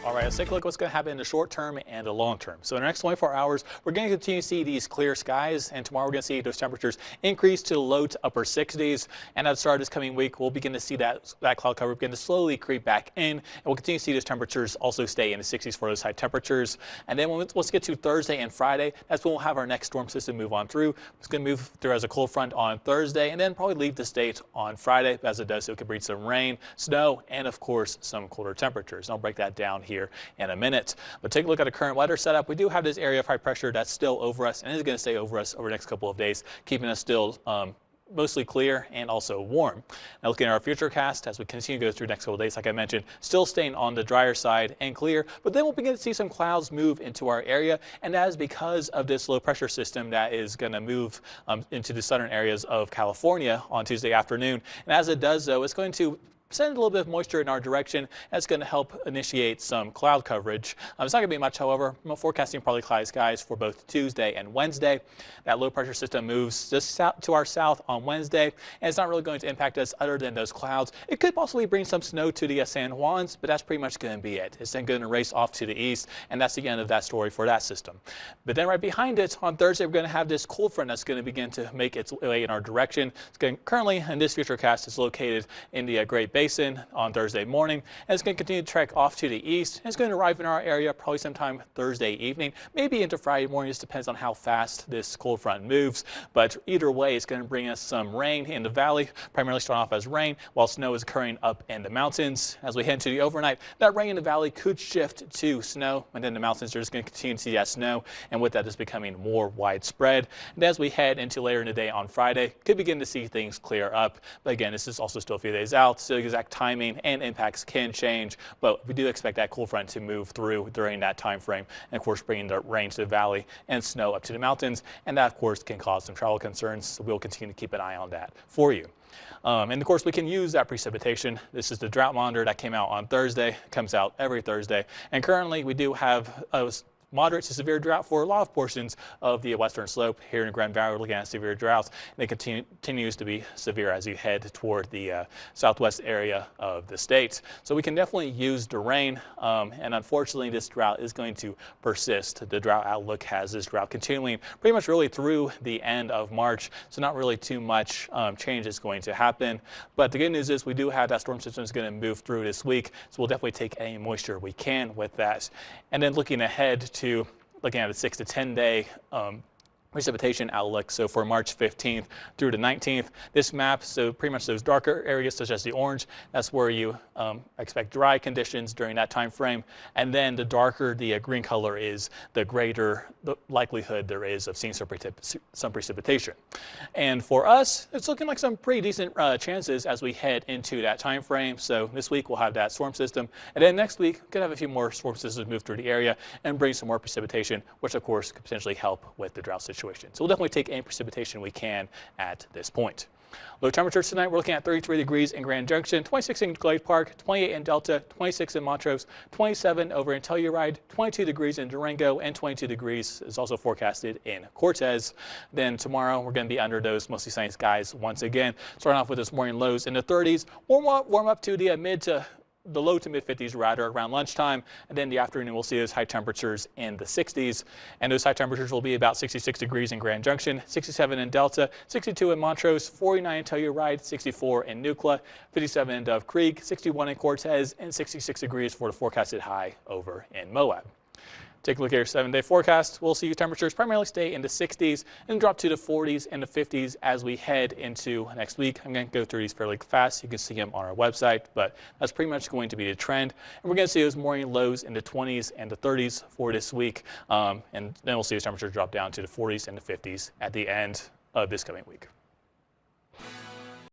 All right, let's take a look at what's going to happen in the short term and the long term. So in the next 24 hours, we're going to continue to see these clear skies, and tomorrow we're going to see those temperatures increase to the low to upper 60s. And at the start of this coming week, we'll begin to see that cloud cover begin to slowly creep back in, and we'll continue to see those temperatures also stay in the 60s for those high temperatures. And then let's get to Thursday and Friday. That's when we'll have our next storm system move on through. It's going to move through as a cold front on Thursday, and then probably leave the state on Friday. As it does, so it could bring some rain, snow, and of course some colder temperatures. And I'll break that down here in a minute. But take a look at the current weather setup. We do have this area of high pressure that's still over us, and it is going to stay over us over the next couple of days, keeping us still mostly clear and also warm. Now looking at our future cast as we continue to go through the next couple of days, like I mentioned, still staying on the drier side and clear, but then we'll begin to see some clouds move into our area, and that is because of this low pressure system that is going to move into the southern areas of California on Tuesday afternoon. And as it does, though, it's going to send a little bit of moisture in our direction. That's going to help initiate some cloud coverage. It's not going to be much, however. I'm forecasting partly cloudy skies for both Tuesday and Wednesday. That low pressure system moves just to our south on Wednesday, and it's not really going to impact us other than those clouds. It could possibly bring some snow to the San Juans, but that's pretty much going to be it. It's then going to race off to the east, and that's the end of that story for that system. But then right behind it, on Thursday, we're going to have this cold front that's going to begin to make its way in our direction. It's going currently in this future cast is located in the Great Basin on Thursday morning, and it's going to continue to trek off to the east. It's going to arrive in our area probably sometime Thursday evening, maybe into Friday morning. Just depends on how fast this cold front moves, but either way, it's going to bring us some rain in the valley, primarily starting off as rain, while snow is occurring up in the mountains. As we head into the overnight, that rain in the valley could shift to snow, and then the mountains are just going to continue to see that snow, and with that, it's becoming more widespread. And as we head into later in the day on Friday, could begin to see things clear up. But again, this is also still a few days out, so the exact timing and impacts can change, but we do expect that cold front to move through during that time frame, and of course bringing the rain to the valley and snow up to the mountains, and that of course can cause some travel concerns, so we'll continue to keep an eye on that for you. And of course we can use that precipitation. This is the drought monitor that came out on Thursday, comes out every Thursday, and currently we do have moderate to severe drought for a lot of portions of the western slope. Here in the Grand Valley, we're looking at severe droughts, and it continues to be severe as you head toward the southwest area of the state. So we can definitely use the rain, and unfortunately this drought is going to persist. The drought outlook has this drought continuing pretty much really through the end of March, so not really too much change is going to happen. But the good news is we do have that storm system is going to move through this week, so we'll definitely take any moisture we can with that. And then looking ahead to looking at a 6 to 10 day precipitation outlook. So for March 15th through the 19th, this map, so pretty much those darker areas such as the orange, that's where you expect dry conditions during that time frame. And then the darker the green color is, the greater the likelihood there is of seeing some precipitation. And for us, it's looking like some pretty decent chances as we head into that time frame. So this week we'll have that storm system, and then next week could have a few more storm systems move through the area and bring some more precipitation, which of course could potentially help with the drought situation. So we'll definitely take any precipitation we can at this point. Low temperatures tonight, we're looking at 33 degrees in Grand Junction, 26 in Glade Park, 28 in Delta, 26 in Montrose, 27 over in Telluride, 22 degrees in Durango, and 22 degrees is also forecasted in Cortez. Then tomorrow, we're going to be under those mostly sunny skies once again. Starting off with this morning lows in the 30s, warm up to the the low to mid 50s rather around lunchtime, and then in the afternoon we'll see those high temperatures in the 60s, and those high temperatures will be about 66 degrees in Grand Junction, 67 in Delta, 62 in Montrose, 49 in Telluride, 64 in Nucla, 57 in Dove Creek, 61 in Cortez, and 66 degrees for the forecasted high over in Moab. Take a look at your 7-day forecast. We'll see temperatures primarily stay in the 60s and drop to the 40s and the 50s as we head into next week. I'm going to go through these fairly fast. You can see them on our website, but that's pretty much going to be the trend. And we're going to see those morning lows in the 20s and the 30s for this week. And then we'll see those temperatures drop down to the 40s and the 50s at the end of this coming week.